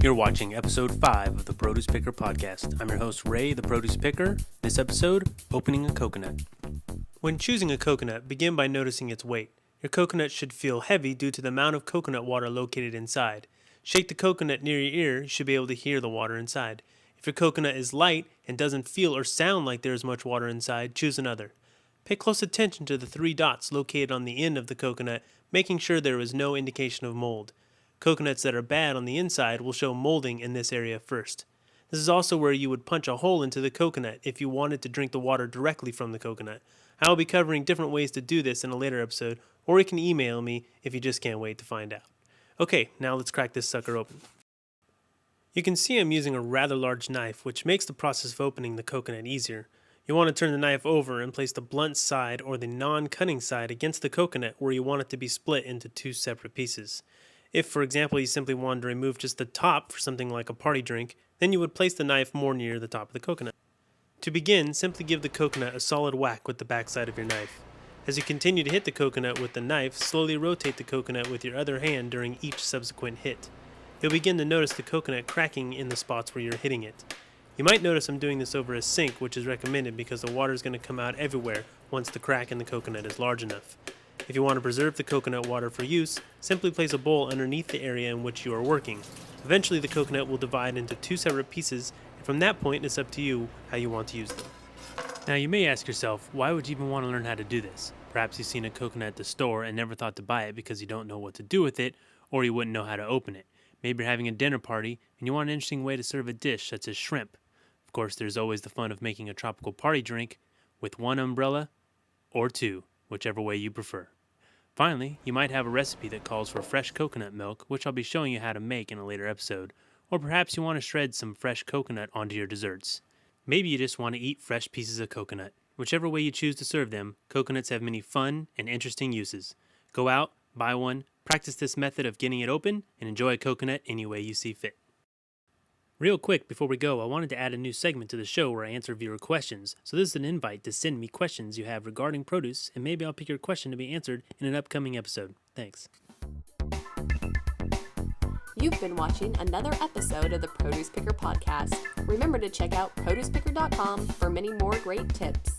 You're watching episode 5 of the Produce Picker podcast. I'm your host, Ray, the Produce Picker. This episode, opening a coconut. When choosing a coconut, begin by noticing its weight. Your coconut should feel heavy due to the amount of coconut water located inside. Shake the coconut near your ear, you should be able to hear the water inside. If your coconut is light and doesn't feel or sound like there is much water inside, choose another. Pay close attention to the 3 dots located on the end of the coconut, making sure there is no indication of mold. Coconuts that are bad on the inside will show molding in this area first. This is also where you would punch a hole into the coconut if you wanted to drink the water directly from the coconut. I will be covering different ways to do this in a later episode, or you can email me if you just can't wait to find out. Okay, now let's crack this sucker open. You can see I'm using a rather large knife, which makes the process of opening the coconut easier. You want to turn the knife over and place the blunt side or the non-cutting side against the coconut where you want it to be split into 2 separate pieces. If, for example, you simply wanted to remove just the top for something like a party drink, then you would place the knife more near the top of the coconut. To begin, simply give the coconut a solid whack with the backside of your knife. As you continue to hit the coconut with the knife, slowly rotate the coconut with your other hand during each subsequent hit. You'll begin to notice the coconut cracking in the spots where you're hitting it. You might notice I'm doing this over a sink, which is recommended because the water is going to come out everywhere once the crack in the coconut is large enough. If you want to preserve the coconut water for use, simply place a bowl underneath the area in which you are working. Eventually the coconut will divide into 2 separate pieces, and from that point it's up to you how you want to use them. Now you may ask yourself, why would you even want to learn how to do this? Perhaps you've seen a coconut at the store and never thought to buy it because you don't know what to do with it, or you wouldn't know how to open it. Maybe you're having a dinner party and you want an interesting way to serve a dish such as shrimp. Of course, there's always the fun of making a tropical party drink with 1 umbrella or 2, whichever way you prefer. Finally, you might have a recipe that calls for fresh coconut milk, which I'll be showing you how to make in a later episode, or perhaps you want to shred some fresh coconut onto your desserts. Maybe you just want to eat fresh pieces of coconut. Whichever way you choose to serve them, coconuts have many fun and interesting uses. Go out, buy one, practice this method of getting it open, and enjoy a coconut any way you see fit. Real quick, before we go, I wanted to add a new segment to the show where I answer viewer questions. So this is an invite to send me questions you have regarding produce, and maybe I'll pick your question to be answered in an upcoming episode. Thanks. You've been watching another episode of the Produce Picker podcast. Remember to check out producepicker.com for many more great tips.